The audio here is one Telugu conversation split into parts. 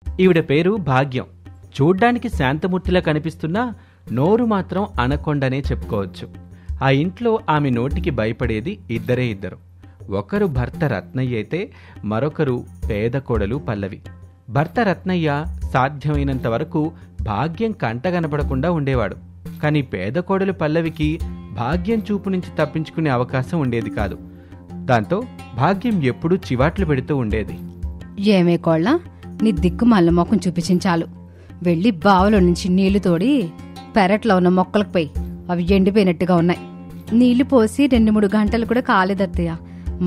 ఈవిడ పేరు భాగ్యం. చూడ్డానికి శాంతమూర్తిలా కనిపిస్తున్నా నోరు మాత్రం అనకొండనే చెప్పుకోవచ్చు. ఆ ఇంట్లో ఆమె నోటికి భయపడేది ఇద్దరు. ఒకరు భర్త రత్నయ్య అయితే మరొకరు పేద కోడలు పల్లవి. భర్త రత్నయ్య సాధ్యమైనంత వరకు భాగ్యం కంట కనపడకుండా ఉండేవాడు. కానీ పేద కోడలు పల్లవికి భాగ్యం చూపు నుంచి తప్పించుకునే అవకాశం ఉండేది కాదు. దాంతో భాగ్యం ఎప్పుడూ చివాట్లు పెడుతూ ఉండేది. ఏమే కోళ్ళ, నీ దిక్కు మల్ల మొక్కను చూపించాలు. వెళ్ళి బావులో నుంచి నీళ్లు తోడి పెరట్లో ఉన్న మొక్కలకు పోయి, అవి ఎండిపోయినట్టుగా ఉన్నాయి. నీళ్లు పోసి 2-3 గంటలు కూడా కాలేదత్తయ్య.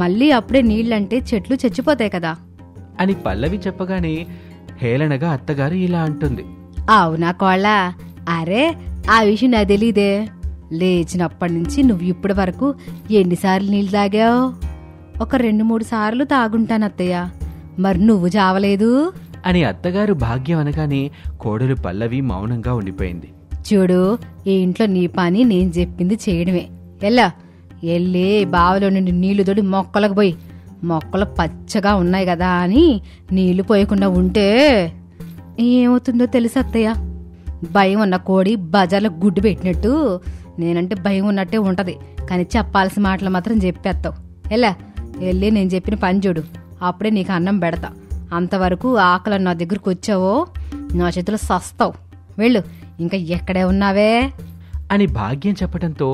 మళ్ళీ అప్పుడే నీళ్లంటే చెట్లు చచ్చిపోతాయి కదా అని పల్లవి చెప్పగానే హేళనగా అత్తగారు ఇలా అంటుంది. అవునా కోళ్ళ? అరే, ఆ విషయం నాకు తెలీదే. లేచినప్పటి నుంచి నువ్వు ఇప్పటి వరకు ఎన్నిసార్లు నీళ్ళు తాగావు? ఒక 2-3 సార్లు తాగుంటానత్తయ్య. మరి నువ్వు చావలేదు అని అత్తగారు భాగ్యం అనగానే కోడలు పల్లవి మౌనంగా ఉండిపోయింది. చూడు, ఈ ఇంట్లో నీ పని నేను చెప్పింది చేయడమే. వెళ్ళి బావిలో నుండి నీళ్లు తోడి మొక్కలకు పోయి, మొక్కలు పచ్చగా ఉన్నాయి కదా అని నీళ్లు పోయకుండా ఉంటే ఏమవుతుందో తెలుసు అత్తయ్య. భయం ఉన్న కోడి బజార్లో గుడ్డు పెట్టినట్టు నేనంటే భయం ఉన్నట్టే ఉంటది. కానీ చెప్పాల్సిన మాటలు మాత్రం చెప్పేస్తావు. వెళ్ళి నేను చెప్పిన పని చూడు, అప్పుడే నీకు అన్నం పెడతా. అంతవరకు ఆకలి నా దగ్గరకు వచ్చావో నా చేతిలో సస్తావు. వెళ్ళు, ఇంకా ఎక్కడే ఉన్నావే అని భాగ్యం చెప్పడంతో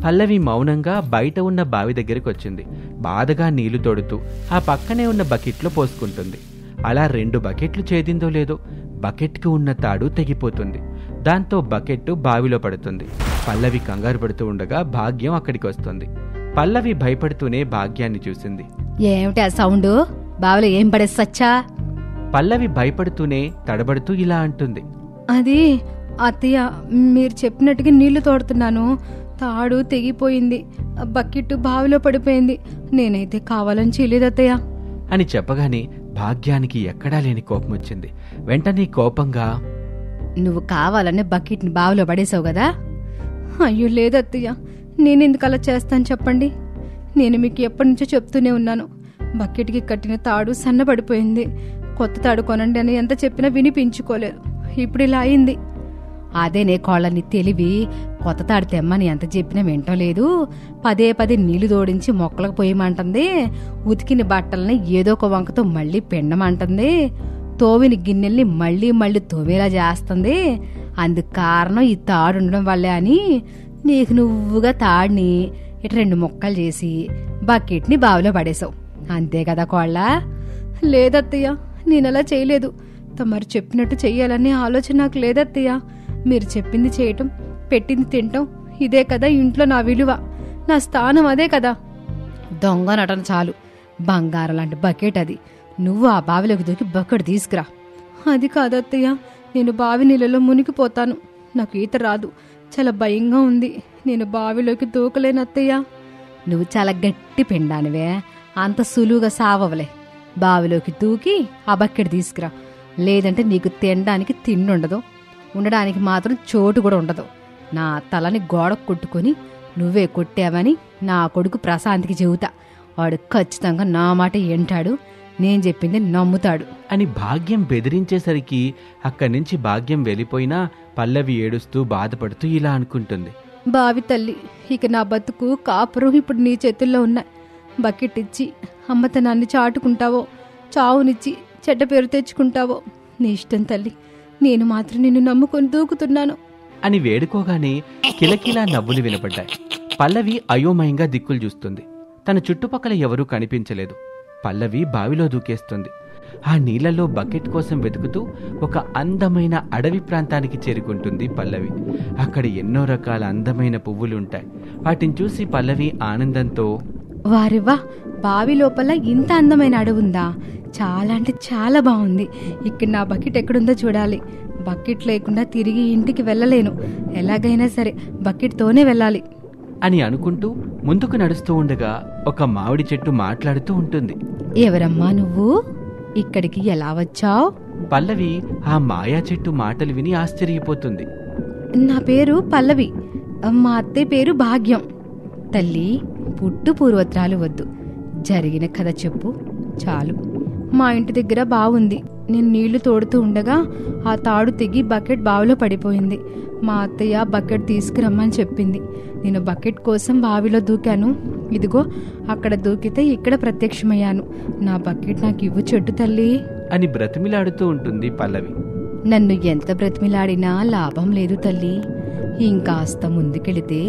పల్లవి మౌనంగా బయట ఉన్న బావి దగ్గరికి వచ్చింది. బాధగా నీళ్లు తోడుతూ ఆ పక్కనే ఉన్న బకెట్లో పోసుకుంటుంది. అలా 2 బకెట్లు చేదిందో లేదో బకెట్కి ఉన్న తాడు తెగిపోతుంది. దాంతో బకెట్టు బావిలో పడుతుంది. పల్లవి కంగారు పడుతూ ఉండగా భాగ్యం అక్కడికి వస్తుంది. పల్లవి భయపడుతూనే భాగ్యాన్ని చూసింది. ఏమిటి ఆ సౌండ్? బావిలో ఏం పడేసచ్చా? పల్లవి భయపడుతూనే తడబడుతూ ఇలా అంటుంది. అది అత్తయ్య, మీరు చెప్పినట్టుగా నీళ్లు తోడుతున్నాను, తాడు తెగిపోయింది, బకెట్ బావిలో పడిపోయింది. నేనైతే కావాలని చేయలేదు అత్తయ్య అని చెప్పగానే భాగ్యానికి ఎక్కడా లేని కోపం వచ్చింది. వెంటనే కోపంగా, నువ్వు కావాలని బకెట్ని బావిలో పడేసావు కదా? అయ్యో లేదత్తయ్య, నేనెందుకు అలా చేస్తాను చెప్పండి. నేను మీకు ఎప్పటి నుంచో చెప్తూనే ఉన్నాను, బకెట్కి కట్టిన తాడు సన్నబడిపోయింది, కొత్త తాడు కొనండి అని ఎంత చెప్పినా వినిపించుకోలేదు. ఇప్పుడు ఇలా అయింది. అదే నే కోళ్ళని తెలివి. కొత్త తాడు తెమ్మని ఎంత చెప్పినా వింటం లేదు. పదే నీళ్లు తోడించి మొక్కలకు పోయమంటుంది. ఉతికిన బట్టల్ని ఏదో ఒక వంకతో మళ్ళీ పిండమంటుంది. తోవిన గిన్నెల్ని మళ్ళీ తోవేలా చేస్తుంది. అందుకు కారణం ఈ తాడు ఉండడం వల్లే అని నీకు నువ్వుగా తాడిని ఇటు 2 ముక్కలు చేసి బకెట్ని బావిలో పడేశావు. అంతే కదా కోళ్ళ? లేదత్తయ్య, నేనలా చేయలేదు. తమరు చెప్పినట్టు చెయ్యాలనే ఆలోచన నాకు లేదత్తయ్య. మీరు చెప్పింది చేయటం, పెట్టింది తినటం, ఇదే కదా ఇంట్లో నా విలువ, నా స్థానం అదే కదా. దొంగ నటన చాలు. బంగారం లాంటి బకెట్ అది. నువ్వు ఆ బావిలోకి దూకి బకెట్ తీసుకురా. అది కాదత్తయ్య, నేను బావి నీళ్ళలో మునిగిపోతాను. నాకు ఈత రాదు, చాలా భయంగా ఉంది. నేను బావిలోకి దూకలేనత్తయ్య. నువ్వు చాలా గట్టి పిండానివే, అంత సులువుగా సావవలే. బావిలోకి దూకి ఆ బకెట్ తీసుకురా. లేదంటే నీకు తినడానికి తిండి ఉండదు, ఉండడానికి మాత్రం చోటు కూడా ఉండదు. నా తలని గోడ కొట్టుకొని నువ్వే కొట్టావని నా కొడుకు ప్రశాంత్కి చెబుతా. వాడు ఖచ్చితంగా నా మాట వింటాడు, నేను చెప్పింది నమ్ముతాడు అని భాగ్యం బెదిరించేసరికి అక్కడి నుంచి భాగ్యం వెళ్ళిపోయినా పల్లవి ఏడుస్తూ బాధపడుతూ ఇలా అనుకుంటుంది. బావి తల్లి, ఇక నా బతుకు కాపురం ఇప్పుడు నీ చేతుల్లో ఉన్నాయి. బకెట్ ఇచ్చి అమ్మతనాన్ని చాటుకుంటావో, చావునిచ్చి చెడ్డ పేరు తెచ్చుకుంటావో నీ ఇష్టం తల్లి. నేను మాత్రం నిన్ను నమ్ముకొని దూకుతున్నాను అని వేడుకోగానే కిలకిలా నవ్వులు వినపడ్డాయి. పల్లవి అయోమయంగా దిక్కులు చూస్తుంది. తన చుట్టుపక్కల ఎవరూ కనిపించలేదు. పల్లవి బావిలో దూకేస్తుంది. ఆ నీళ్లలో బకెట్ కోసం వెతుకుతూ ఒక అందమైన అడవి ప్రాంతానికి చేరుకుంటుంది పల్లవి. అక్కడ ఎన్నో రకాల అందమైన పువ్వులుంటాయి. వాటిని చూసి పల్లవి ఆనందంతో, వారివ్వా, బావి లోపల ఇంత అందమైన అడవుందా? చాలా అంటే చాలా బాగుంది. ఇక్కడ నా బకెట్ ఎక్కడుందో చూడాలి. బకెట్ లేకుండా తిరిగి ఇంటికి వెళ్ళలేను. ఎలాగైనా సరే బకెట్తోనే వెళ్ళాలి అని అనుకుంటూ ముందుకు నడుస్తూ ఉండగా ఒక మామిడి చెట్టు మాట్లాడుతూ ఉంటుంది. ఎవరమ్మా నువ్వు? ఇక్కడికి ఎలా వచ్చావు? పల్లవి ఆ మాయా చెట్టు మాటలు విని ఆశ్చర్యపోతుంది. నా పేరు పల్లవి, మా అత్తయ్య పేరు భాగ్యం. తల్లి, పుట్టు పూర్వత్రాలు వద్దు, జరిగిన కథ చెప్పు చాలు. మా ఇంటి దగ్గర బావుంది, నేను నీళ్లు తోడుతూ ఉండగా ఆ తాడు తెగి బకెట్ బావిలో పడిపోయింది. మా అత్తయ్య బకెట్ తీసుకురమ్మని చెప్పింది. నేను బకెట్ కోసం బావిలో దూకాను. ఇదిగో అక్కడ దూకితే ఇక్కడ ప్రత్యక్షమయ్యాను. నా బకెట్ నాకు ఇవ్వు చెట్టు తల్లి అని బ్రతిమిలాడుతూ ఉంటుంది పల్లవి. నన్ను ఎంత బ్రతిమిలాడినా లాభం లేదు తల్లి. ఇంకాస్త ముందుకెళితే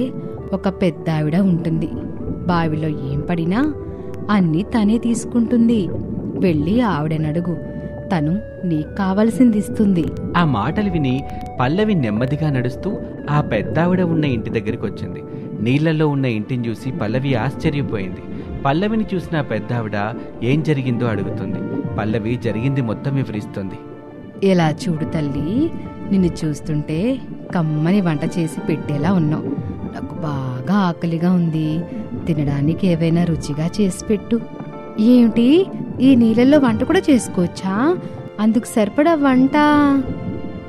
ఒక పెద్ద ఆవిడ ఉంటుంది. బావిలో ఏం పడినా అన్నీ తనే తీసుకుంటుంది. వెళ్ళి ఆవిడనడుగు, తను నీకు కావలసింది ఇస్తుంది. ఆ మాటలు విని పల్లవి నెమ్మదిగా నడుస్తూ ఆ పెద్దావిడ ఉన్న ఇంటి దగ్గరికి వచ్చింది. నీళ్లలో ఉన్న ఇంటిని చూసి పల్లవి ఆశ్చర్యపోయింది. పల్లవిని చూసిన ఆ పెద్దావిడ ఏం జరిగిందో అడుగుతుంది. పల్లవి జరిగింది మొత్తం వివరిస్తుంది. ఎలా చూడు తల్లి, నిన్ను చూస్తుంటే కమ్మని వంట చేసి పెట్టేలా ఉన్నావు. నాకు బాగా ఆకలిగా ఉంది. తినడానికి ఏవైనా రుచిగా చేసి పెట్టు. ఏమిటి, ఈ నీళ్ళల్లో వంట కూడా చేసుకోవచ్చా? అందుకు సరిపడా వంట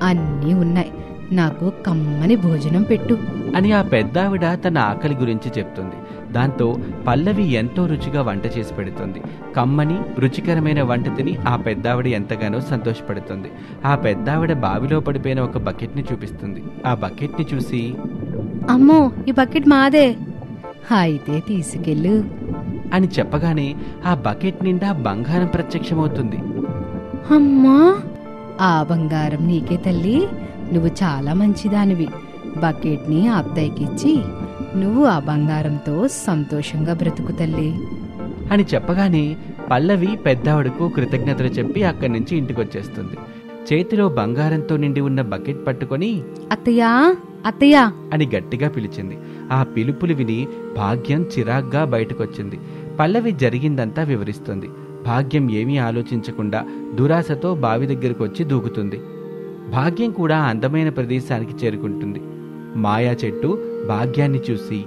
అన్నీ ఉన్నాయి. నాకు కమ్మని భోజనం పెట్టు అని ఆ పెద్దావిడ తన ఆకలి గురించి చెప్తుంది. దాంతో పల్లవి ఎంతో రుచిగా వంట చేసి పెడుతుంది. కమ్మని రుచికరమైన వంట తిని ఆ పెద్దావిడ ఎంతగానో సంతోషపడుతుంది. ఆ పెద్దావిడ బావిలో పడిపోయిన ఒక బకెట్ని చూపిస్తుంది. ఆ బకెట్ని చూసి, అమ్మో, ఈ బకెట్ మాదే, అయితే తీసుకెళ్ళు అని చెప్పగానే ఆ బకెట్ నిండా బంగారం ప్రత్యక్షమవుతుంది. అమ్మా, ఆ బంగారం నీకే తల్లి. నువ్వు చాలా మంచిదానివి. బకెట్ని అత్తయ్యకిచ్చి నువ్వు ఆ బంగారంతో సంతోషంగా బ్రతుకు తల్లి అని చెప్పగానే పల్లవి పెద్దావిడకు కృతజ్ఞతలు చెప్పి అక్కడి నుంచి ఇంటికొచ్చేస్తుంది. చేతిలో బంగారంతో నిండి ఉన్న బకెట్ పట్టుకొని, అత్తయ్యా అత్తయ్యా అని గట్టిగా పిలిచింది. ఆ పిలుపులు విని భాగ్యం చిరాగ్గా బయటకొచ్చింది. పల్లవి జరిగిందంతా వివరిస్తుంది. భాగ్యం ఏమీ ఆలోచించకుండా దురాశతో బావి దగ్గరకు వచ్చి దూకుతుంది. భాగ్యం కూడా అందమైన ప్రదేశానికి చేరుకుంటుంది. మాయా చెట్టు భాగ్యాన్ని చూసి,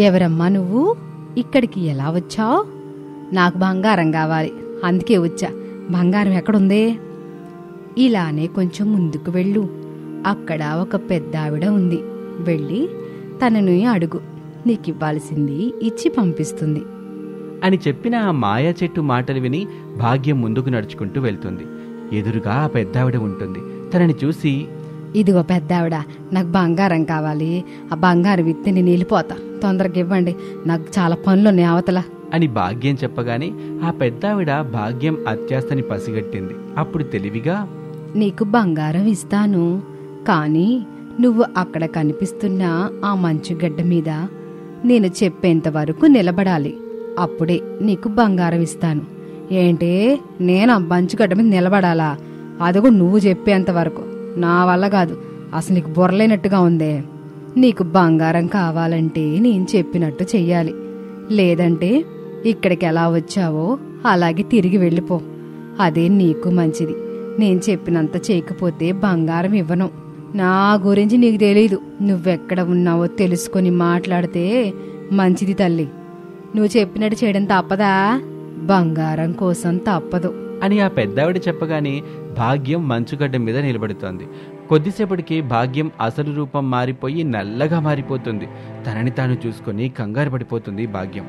ఎవరమ్మా నువ్వు? ఇక్కడికి ఎలా వచ్చావు? నాకు బంగారం కావాలి, అందుకే వచ్చా. బంగారం ఎక్కడుందే? ఇలానే కొంచెం ముందుకు వెళ్ళు. అక్కడ ఒక పెద్ద ఆవిడ ఉంది. వెళ్ళి తనని అడుగు, నీకివ్వాల్సింది ఇచ్చి పంపిస్తుంది అని చెప్పిన ఆ మాయా చెట్టు మాటలు విని భాగ్యం ముందుకు నడుచుకుంటూ వెళ్తుంది. ఎదురుగా ఆ పెద్దావిడ ఉంటుంది. తనని చూసి, ఇదిగో పెద్దావిడ, నాకు బంగారం కావాలి. ఆ బంగారం ఇస్తే నేను వెళ్ళిపోతా. తొందరగా ఇవ్వండి, నాకు చాలా పనులున్నాయి అవతల అని భాగ్యం చెప్పగానే ఆ పెద్దావిడ భాగ్యం అత్యాశని పసిగట్టింది. అప్పుడు తెలివిగా, నీకు బంగారం ఇస్తాను, కానీ నువ్వు అక్కడ కనిపిస్తున్న ఆ మంచుగడ్డ మీద నేను చెప్పేంత వరకు నిలబడాలి. అప్పుడే నీకు బంగారం ఇస్తాను. ఏంటే, నేను ఆ మంచుగడ్డ మీద నిలబడాలా? అదిగో నువ్వు చెప్పేంత వరకు. నా వల్ల కాదు. అసలు నీకు బుర్రలేనట్టుగా ఉందే. నీకు బంగారం కావాలంటే నేను చెప్పినట్టు చెయ్యాలి. లేదంటే ఇక్కడికి ఎలా వచ్చావో అలాగే తిరిగి వెళ్ళిపో. అదే నీకు మంచిది. నేను చెప్పినంత చేయకపోతే బంగారం ఇవ్వను. నా గురించి నీకు తెలీదు. నువ్వెక్కడ ఉన్నావో తెలుసుకొని మాట్లాడితే మంచిది తల్లి. నువ్వు చెప్పినట్టు చేయడం తప్పదా? బంగారం కోసం తప్పదు అని ఆ పెద్దావిడ చెప్పగానే భాగ్యం మంచుగడ్డ మీద నిలబడుతోంది. కొద్దిసేపటికి భాగ్యం అసలు రూపం మారిపోయి నల్లగా మారిపోతుంది. తనని తాను చూసుకొని కంగారు పడిపోతుంది భాగ్యం.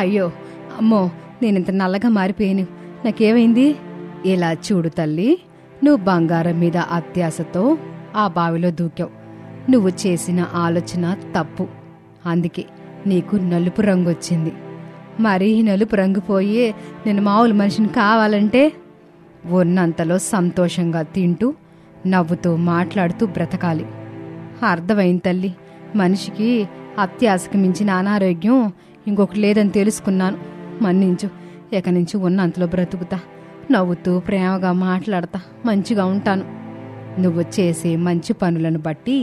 అయ్యో, అమ్మో, నేనింత నల్లగా మారిపోయాను. నాకేమైంది? ఇలా చూడు తల్లి, నువ్వు బంగారం మీద అత్యాశతో ఆ బావిలో దూకావు. నువ్వు చేసిన ఆలోచన తప్పు. అందుకే నీకు నలుపు రంగు వచ్చింది. మరీ నలుపు రంగు పోయి నేను మామూలు మనిషిని కావాలంటే ఉన్నంతలో సంతోషంగా తింటూ నవ్వుతూ మాట్లాడుతూ బ్రతకాలి. అర్థమైంది తల్లి. మనిషికి అత్యాశకు మించిన అనారోగ్యం ఇంకొకటి లేదని తెలుసుకున్నాను. మన్నించు. ఇక నుంచి ఉన్నంతలో బ్రతుకుతా. నవ్వుతూ ప్రేమగా మాట్లాడతా. మంచిగా ఉంటాను. నువ్వు చేసే మంచి పనులను బట్టి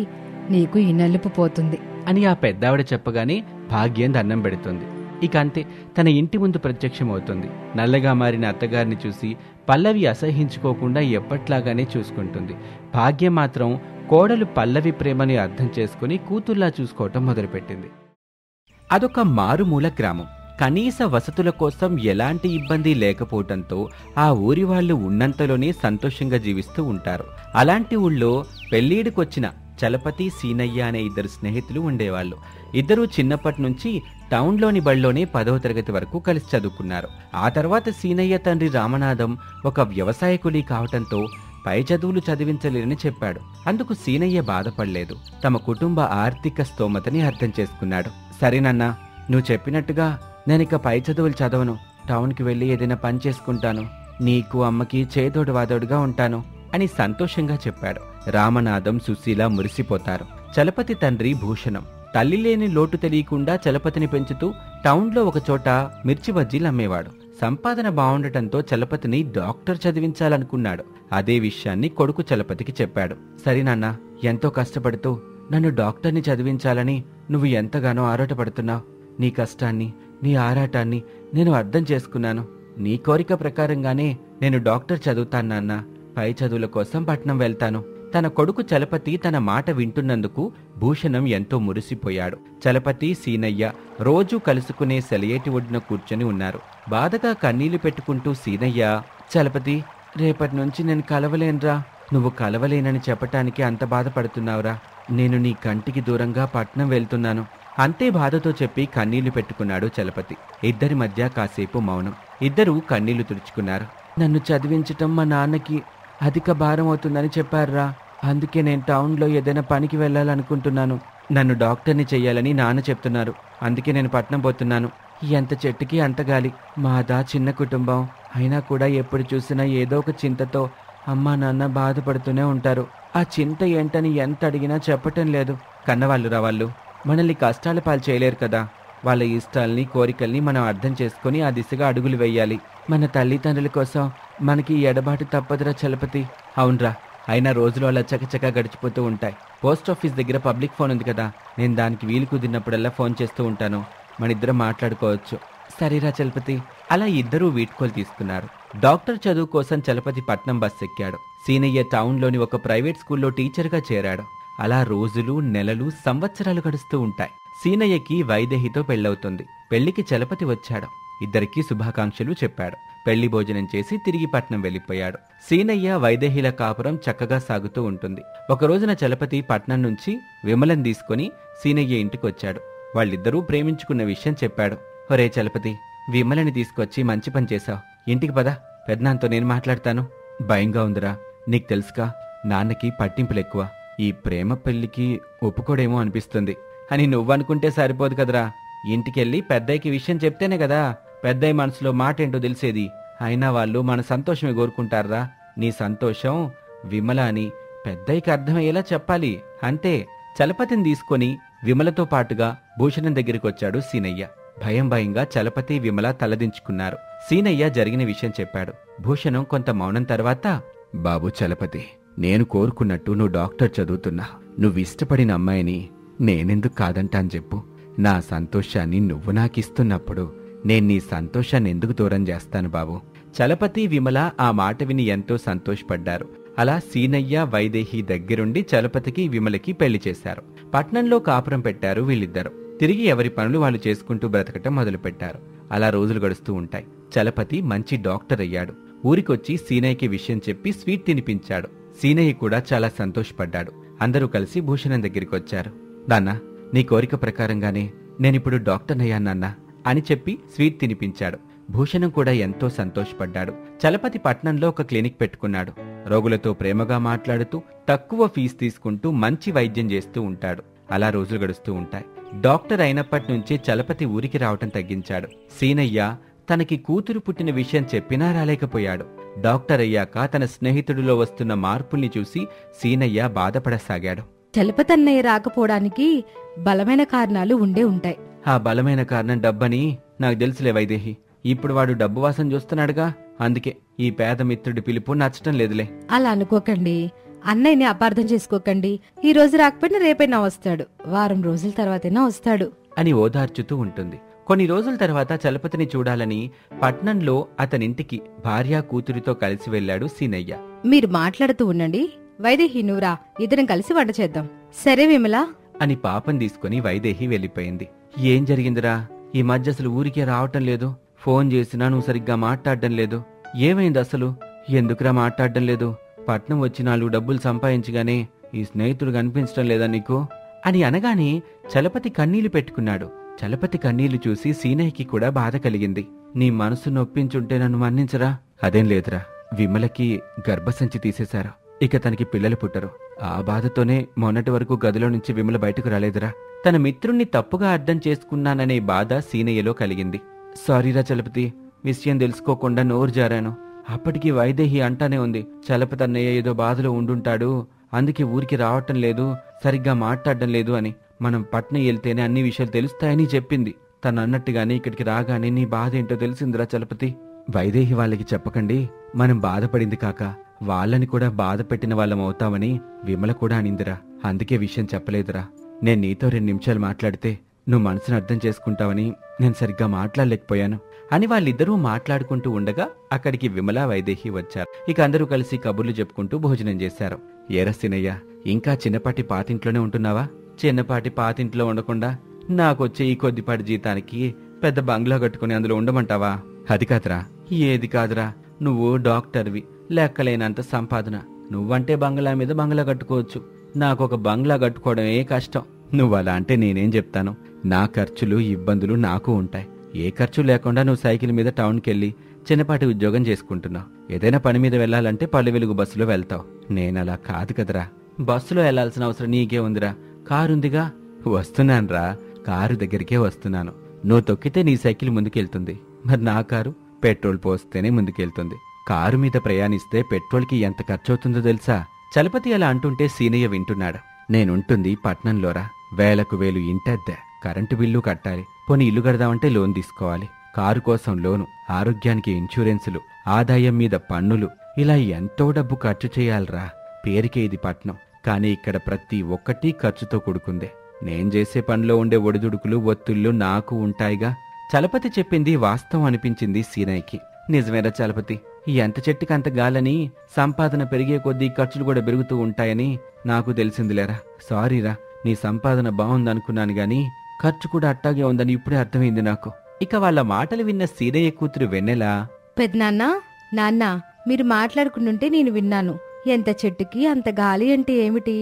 నీకు ఈ నలుపు పోతుంది అని ఆ పెద్దావిడ చెప్పగానే భాగ్యం దండం పెడుతుంది. ఇక అంతే, తన ఇంటి ముందు ప్రత్యక్షమవుతుంది. నల్లగా మారిన అత్తగారిని చూసి పల్లవి అసహించుకోకుండా ఎప్పట్లాగానే చూసుకుంటుంది. భాగ్యం మాత్రం కోడలు పల్లవి ప్రేమని అర్థం చేసుకుని కూతుర్లా చూసుకోవటం మొదలుపెట్టింది. అదొక మారుమూల గ్రామం. కనీస వసతుల కోసం ఎలాంటి ఇబ్బంది లేకపోవటంతో ఆ ఊరి వాళ్ళు ఉన్నంతలోనే సంతోషంగా జీవిస్తూ ఉంటారు. అలాంటి ఊళ్ళో పెళ్ళీడుకొచ్చిన చలపతి సీనయ్య అనే ఇద్దరు స్నేహితులు ఉండేవాళ్ళు. ఇద్దరూ చిన్నప్పటి నుంచి టౌన్లోని బడిలోనే 10వ తరగతి వరకు కలిసి చదువుకున్నారు. ఆ తర్వాత సీనయ్య తండ్రి రామనాథం ఒక వ్యవసాయ కూలీ కావటంతో పై చదువులు చదివించలేరని చెప్పాడు. అందుకు సీనయ్య బాధపడలేదు. తమ కుటుంబ ఆర్థిక స్తోమతని అర్థం చేసుకున్నాడు. సరేనన్నా, నువ్వు చెప్పినట్టుగా నేనిక పై చదువులు చదవను. టౌన్కి వెళ్ళి ఏదైనా పని చేసుకుంటాను. నీకు అమ్మకి చేదోడు వాదోడుగా ఉంటాను అని సంతోషంగా చెప్పాడు. రామనాథం సుశీల మురిసిపోతారు. చలపతి తండ్రి భూషణం తల్లి లేని లోటు తెలియకుండా చలపతిని పెంచుతూ టౌన్లో ఒకచోట మిర్చి బజ్జీలు అమ్మేవాడు. సంపాదన బాగుండటంతో చలపతిని డాక్టర్ చదివించాలనుకున్నాడు. అదే విషయాన్ని కొడుకు చలపతికి చెప్పాడు. సరేనన్నా, ఎంతో కష్టపడుతూ నన్ను డాక్టర్ని చదివించాలని నువ్వు ఎంతగానో ఆరాటపడుతున్నావు. నీ కష్టాన్ని, నీ ఆరాటాన్ని నేను అర్థం చేసుకున్నాను. నీ కోరిక ప్రకారంగానే నేను డాక్టర్ చదువుతాను నాన్న. పై చదువుల కోసం పట్నం వెళ్తాను. తన కొడుకు చలపతి తన మాట వింటున్నందుకు భూషణం ఎంతో మురిసిపోయాడు. చలపతి సీనయ్య రోజూ కలుసుకునే సెలయేటి ఒడ్డున కూర్చొని ఉన్నారు. బాధగా కన్నీళ్లు పెట్టుకుంటూ సీనయ్య, చలపతి, రేపటి నుంచి నేను కలవలేనురా. నువ్వు కలవలేనని చెప్పటానికి అంత బాధపడుతున్నావురా. నేను నీ కంటికి దూరంగా పట్నం వెళ్తున్నాను. అంతే బాధతో చెప్పి కన్నీళ్లు పెట్టుకున్నాడు చలపతి. ఇద్దరి మధ్య కాసేపు మౌనం. ఇద్దరూ కన్నీళ్లు తుడుచుకున్నారు. నన్ను చదివించటం మా నాన్నకి అధిక భారం అవుతుందని చెప్పారురా. అందుకే నేను టౌన్లో ఏదైనా పనికి వెళ్ళాలనుకుంటున్నాను. నన్ను డాక్టర్ని చెయ్యాలని నాన్న చెప్తున్నారు. అందుకే నేను పట్నం పోతున్నాను. ఎంత చెట్టుకి అంత గాలి. మాదా చిన్న కుటుంబం అయినా కూడా ఎప్పుడు చూసినా ఏదో ఒక చింతతో అమ్మా నాన్న బాధపడుతూనే ఉంటారు. ఆ చింత ఏంటని ఎంత అడిగినా చెప్పటం లేదు. కన్నవాళ్ళురా వాళ్ళు. మనల్ని కష్టాల పాలు చేయలేరు కదా. వాళ్ళ ఇష్టాల్ని, కోరికల్ని మనం అర్థం చేసుకుని ఆ దిశగా అడుగులు వేయాలి. మన తల్లిదండ్రుల కోసం మనకి ఎడబాటు తప్పదురా చలపతి. అవునరా, అయినా రోజులు అలా చకచకా గడిచిపోతూ ఉంటాయి. పోస్ట్ ఆఫీస్ దగ్గర పబ్లిక్ ఫోన్ ఉంది కదా, నేను దానికి వీలు కుదిరినప్పుడల్లా ఫోన్ చేస్తూ ఉంటాను. మన ఇద్దరం మాట్లాడుకోవచ్చు. సరేరా చలపతి. అలా ఇద్దరూ వీడ్కోలు తీసుకున్నారు. డాక్టర్ చదువు కోసం చలపతి పట్నం బస్ ఎక్కాడు. సీనయ్య టౌన్లోని ఒక ప్రైవేట్ స్కూల్లో టీచర్గా చేరాడు. అలా రోజులు, నెలలు, సంవత్సరాలు గడుస్తూ ఉంటాయి. సీనయ్యకి వైదేహితో పెళ్ళవుతుంది. పెళ్లికి చలపతి వచ్చాడు. ఇద్దరికీ శుభాకాంక్షలు చెప్పాడు. పెళ్లి భోజనం చేసి తిరిగి పట్నం వెళ్ళిపోయాడు. సీనయ్య వైదేహిల కాపురం చక్కగా సాగుతూ ఉంటుంది. ఒక రోజున చలపతి పట్నం నుంచి విమలను తీసుకుని సీనయ్య ఇంటికి వచ్చాడు. వాళ్ళిద్దరూ ప్రేమించుకున్న విషయం చెప్పాడు. ఒరే చలపతి, విమలని తీసుకొచ్చి మంచి పని చేశావు. ఇంటికి పద, పెద్దనాన్నతో నేను మాట్లాడతాను. భయంగా ఉందిరా. నీకు తెలుసుగా, నాన్నకి పట్టింపులెక్కువ. ఈ ప్రేమ పెళ్లికి ఒప్పుకోడేమో అనిపిస్తుంది అని నువ్వనుకుంటే సరిపోదు కదరా. ఇంటికెళ్ళి పెద్దయ్యకి విషయం చెప్తేనే కదా పెద్దయ్య మనసులో మాట ఏంటో తెలిసేది. అయినా వాళ్ళు మన సంతోషమే కోరుకుంటారా. నీ సంతోషం విమల అని పెద్దయ్యకి అర్థమయ్యేలా చెప్పాలి అంతే. చలపతిని తీసుకొని విమలతో పాటుగా భూషణం దగ్గరికి వచ్చాడు సీనయ్య. భయం భయంగా చలపతి, విమల తలదించుకున్నారు. సీనయ్య జరిగిన విషయం చెప్పాడు. భూషణం కొంత మౌనం తర్వాత, బాబు చలపతి, నేను కోరుకున్నట్టు నువ్వు డాక్టర్ చదువుతున్నా. నువ్విష్టపడిన అమ్మాయిని నేనెందుకు కాదంటాను చెప్పు. నా సంతోషాన్ని నువ్వు నాకిస్తున్నప్పుడు నేను నీ సంతోషాన్ని ఎందుకు దూరం చేస్తాను బాబు. చలపతి, విమల ఆ మాట విని ఎంతో సంతోషపడ్డారు. అలా సీనయ్య, వైదేహి దగ్గరుండి చలపతికి, విమలకి పెళ్లి చేశారు. పట్నంలో కాపురం పెట్టారు వీళ్ళిద్దరు. తిరిగి ఎవరి పనులు వాళ్ళు చేసుకుంటూ బ్రతకటం మొదలుపెట్టారు. అలా రోజులు గడుస్తూ ఉంటాయి. చలపతి మంచి డాక్టర్ అయ్యాడు. ఊరికొచ్చి సీనయ్యకి విషయం చెప్పి స్వీట్ తినిపించాడు. సీనయ్య కూడా చాలా సంతోషపడ్డాడు. అందరూ కలిసి భూషణం దగ్గరికి వచ్చారు. నాన్న, నీ కోరిక ప్రకారంగానే నేనిప్పుడు డాక్టర్నయ్యానన్నా అని చెప్పి స్వీట్ తినిపించాడు. భూషణం కూడా ఎంతో సంతోషపడ్డాడు. చలపతి పట్నంలో ఒక క్లినిక్ పెట్టుకున్నాడు. రోగులతో ప్రేమగా మాట్లాడుతూ తక్కువ ఫీజు తీసుకుంటూ మంచి వైద్యం చేస్తూ ఉంటాడు. అలా రోజులు గడుస్తూ ఉంటాయి. డాక్టర్ అయినప్పటి నుంచే చలపతి ఊరికి రావటం తగ్గించాడు. సీనయ్య తనకి కూతురు పుట్టిన విషయం చెప్పినా రాలేకపోయాడు. డాక్టర్ అయ్యాక తన స్నేహితుడిలో వస్తున్న మార్పుల్ని చూసి సీనయ్య బాధపడసాగాడు. చలపతన్నయ్య రాకపోవడానికి బలమైన కారణాలు ఉండే ఉంటాయి. ఆ బలమైన కారణం డబ్బని నాకు తెలుసులే వైదేహి. ఇప్పుడు వాడు డబ్బు వాసన చూస్తున్నాడుగా, అందుకే ఈ పేద మిత్రుడి పిలుపు నచ్చటం లేదులే. అలా అనుకోకండి. అన్నయ్యని అపార్థం చేసుకోకండి. ఈ రోజు రాకపోయినా రేపైనా వస్తాడు. వారం రోజుల తర్వాతైనా వస్తాడు అని ఓదార్చుతూ ఉంటుంది. కొన్ని రోజుల తర్వాత చలపతిని చూడాలని పట్నంలో అతనింటికి భార్యా కూతురితో కలిసి వెళ్లాడు సీనయ్య. మీరు మాట్లాడుతూ ఉండండి. వైదేహి, నువ్వురా, ఇద్దరం కలిసి వంట చేద్దాం. సరే విమలా అని పాపం తీసుకుని వైదేహి వెళ్ళిపోయింది. ఏం జరిగిందిరా, ఈ మధ్య అసలు ఊరికే రావటం లేదు. ఫోన్ చేసినా నువ్వు సరిగ్గా మాట్లాడడం లేదు. ఏమైంది అసలు? ఎందుకురా మాట్లాడడం లేదు? పట్నం వచ్చి 4 డబ్బులు సంపాదించగానే ఈ స్నేహితుడు కనిపించడం లేదా నీకు అని అనగానే చలపతి కన్నీళ్లు పెట్టుకున్నాడు. చలపతి కన్నీళ్లు చూసి సీనయ్యకి కూడా బాధ కలిగింది. నీ మనసు నొప్పించుంటే నన్ను మన్నించరా? అదేం లేదురా, విమలకి గర్భసంచి తీసేశారు. ఇక తనకి పిల్లలు పుట్టరు. ఆ బాధతోనే మొన్నటి వరకు గదిలో నుంచి విమల బయటకు రాలేదురా. తన మిత్రుణ్ణి తప్పుగా అర్థం చేసుకున్నాననే బాధ సీనయ్యలో కలిగింది. సారీరా చలపతి, విషయం తెలుసుకోకుండా నోరు జారాను. అప్పటికి వైదేహి అంటానే ఉంది, చలపతి అన్నయ్య ఏదో బాధలో ఉండుంటాడు, అందుకే ఊరికి రావటం లేదు, సరిగ్గా మాట్లాడడం లేదు అని. మనం పట్నం వెళ్తేనే అన్ని విషయాలు తెలుస్తాయని చెప్పింది. తను అన్నట్టుగానే ఇక్కడికి రాగానే నీ బాధ ఏంటో తెలిసిందిరా చలపతి. వైదేహి వాళ్ళకి చెప్పకండి, మనం బాధపడింది కాక వాళ్ళని కూడా బాధ పెట్టిన వాళ్ళం అవుతామని విమల కూడా అనిందిరా. అందుకే విషయం చెప్పలేదురా. నేను నీతో 2 నిమిషాలు మాట్లాడితే నువ్వు మనసును అర్థం చేసుకుంటావని నేను సరిగ్గా మాట్లాడలేకపోయాను అని వాళ్ళిద్దరూ మాట్లాడుకుంటూ ఉండగా అక్కడికి విమల, వైదేహి వచ్చారు. ఇక అందరూ కలిసి కబుర్లు చెప్పుకుంటూ భోజనం చేశారు. ఏరా సీనయ్య, ఇంకా చిన్నపాటి పాతింట్లోనే ఉంటున్నావా? చిన్నపాటి పాతింట్లో ఉండకుండా నాకొచ్చే ఈ కొద్దిపాటి జీతానికి పెద్ద బంగ్లా కట్టుకుని అందులో ఉండమంటావా? అది కాదురా. ఏది కాదురా, నువ్వు డాక్టర్వి, లెక్కలేనంత సంపాదన. నువ్వంటే బంగ్లా మీద బంగ్లా కట్టుకోవచ్చు, నాకొక బంగ్లా కట్టుకోవడమే కష్టం. నువ్వు అలా అంటే నేనేం చెప్తాను? నా ఖర్చులు, ఇబ్బందులు నాకు ఉంటాయి. ఏ ఖర్చు లేకుండా నువ్వు సైకిల్ మీద టౌన్కెళ్ళి చిన్నపాటి ఉద్యోగం చేసుకుంటున్నావు. ఏదైనా పని మీద వెళ్లాలంటే పల్లె వెలుగు బస్సులో వెళ్తావు. నేనలా కాదు కదరా. బస్సులో వెళ్లాల్సిన అవసరం నీకే ఉందిరా, కారుందిగా. వస్తున్నానురా, కారు దగ్గరికే వస్తున్నాను. నువ్వు తొక్కితే నీ సైకిల్ ముందుకెళ్తుంది, మరి నా కారు పెట్రోల్ పోస్తేనే ముందుకెళ్తుంది. కారు మీద ప్రయాణిస్తే పెట్రోల్కి ఎంత ఖర్చవుతుందో తెలుసా? చలపతి అలా అంటుంటే సీనయ్య వింటున్నాడు. నేనుంటుంది పట్నంలోరా. వేలకు వేలు ఇంటద్దె, కరెంటు బిల్లు కట్టాలి. పోనీ ఇల్లు కడదామంటే లోన్ తీసుకోవాలి. కారు కోసం లోను, ఆరోగ్యానికి ఇన్సూరెన్సులు, ఆదాయం మీద పన్నులు, ఇలా ఎంతో డబ్బు ఖర్చు చేయాలరా. పేరుకే ఇది పట్నం, కానీ ఇక్కడ ప్రతి ఒక్కటి ఖర్చుతో కూడుకుందే. నేను చేసే పనిలో ఉండే ఒడిదుడుకులు, ఒత్తిళ్లు నాకు ఉంటాయిగా. చలపతి చెప్పింది వాస్తవం అనిపించింది సీనయ్యకి. నిజమేరా చలపతి, ఎంత చెట్టుకి అంత గాలని, సంపాదన పెరిగే కొద్దీ ఖర్చులు కూడా పెరుగుతూ ఉంటాయని నాకు తెలిసిందిలేరా. సారీరా, నీ సంపాదన బాగుందనుకున్నాను గాని ఖర్చు కూడా అట్టాగే ఉందని ఇప్పుడే అర్థమైంది నాకు. ఇక వాళ్ళ మాటలు విన్న సీనయ్య కూతురు వెన్నెల, పెద్దనాన్న, నాన్న, మీరు మాట్లాడుకుంటుంటే నేను విన్నాను. ఎంత చెట్టుకి అంత గాలి అంటే ఏమిటి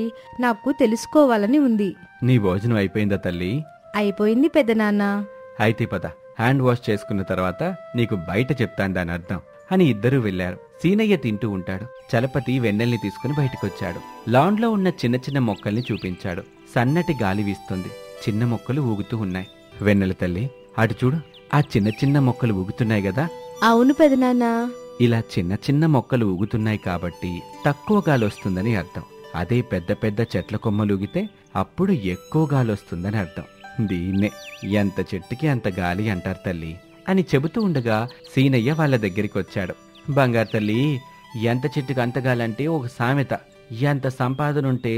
నాకు తెలుసుకోవాలని ఉంది. నీ భోజనం అయిపోయిందా తల్లి? అయిపోయింది పెద్దనాన్న. అయితే పద, హ్యాండ్ వాష్ చేసుకున్న తర్వాత నీకు బయట చెప్తాను దాని అర్థం అని ఇద్దరూ వెళ్లారు. సీనయ్య తింటూ ఉంటాడు. చలపతి వెన్నెల్ని తీసుకుని బయటకొచ్చాడు. లాన్లో ఉన్న చిన్న చిన్న మొక్కల్ని చూపించాడు. సన్నటి గాలి వీస్తుంది, చిన్న మొక్కలు ఊగుతూ ఉన్నాయి. వెన్నెల తల్లి, అటు చూడు, ఆ చిన్న చిన్న మొక్కలు ఊగుతున్నాయి గదా? అవును పెదనాన్న. ఇలా చిన్న చిన్న మొక్కలు ఊగుతున్నాయి కాబట్టి తక్కువ గాలి వస్తుందని అర్థం. అదే పెద్ద పెద్ద చెట్ల కొమ్మలు ఊగితే అప్పుడు ఎక్కువ గాలి వస్తుందని అర్థం. దీన్నే ఎంత చెట్టుకి అంత గాలి అంటారు తల్లి అని చెబుతూ ఉండగా సీనయ్య వాళ్ళ దగ్గరికి వచ్చాడు. బంగారు తల్లి, ఎంత చెట్టుకి అంత గాలంటే ఒక సామెత. ఎంత సంపాదనుంటే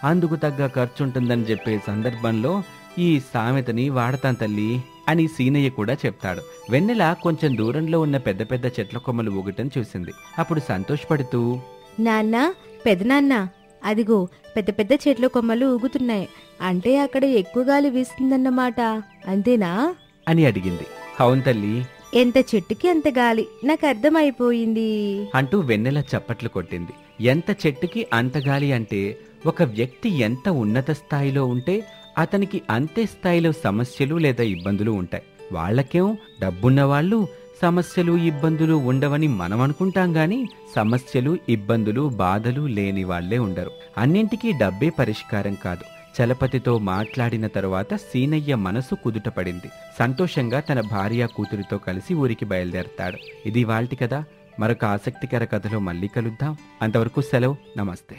అందుకు తగ్గ ఖర్చుంటుందని చెప్పే సందర్భంలో ఈ సామెతని వాడతాం తల్లి అని సీనయ్య కూడా చెప్తాడు. వెన్నెల కొంచెం దూరంలో ఉన్న పెద్ద పెద్ద చెట్ల కొమ్మలు ఊగటం చూసింది. అప్పుడు సంతోషపడుతూ, నాన్న, పెదనాన్న, అదిగో పెద్ద పెద్ద చెట్ల కొమ్మలు ఊగుతున్నాయి అంటే అక్కడ ఎక్కువ గాలి వీస్తుందన్నమాట, అంతేనా అని అడిగింది. అవును తల్లి, ఎంత చెట్టుకి అంత గాలి, నాకు అర్థమైపోయింది అంటూ వెన్నెల చప్పట్లు కొట్టింది. ఎంత చెట్టుకి అంత గాలి అంటే ఒక వ్యక్తి ఎంత ఉన్నత స్థాయిలో ఉంటే అతనికి అంతే స్థాయిలో సమస్యలు లేదా ఇబ్బందులు ఉంటాయి. వాళ్ళకేం డబ్బున్న వాళ్ళు సమస్యలు ఇబ్బందులు ఉండవని మనం అనుకుంటాం గాని సమస్యలు ఇబ్బందులు బాధలు లేని వాళ్లే ఉండరు. అన్నింటికీ డబ్బే పరిష్కారం కాదు. చలపతితో మాట్లాడిన తరువాత సీనయ్య మనసు కుదుటపడింది. సంతోషంగా తన భార్య కూతురితో కలిసి ఊరికి బయలుదేరతాడు. ఇది ఇవాల్టి కథ. మరొక ఆసక్తికర కథలో మళ్ళీ కలుద్దాం. అంతవరకు సెలవు. నమస్తే.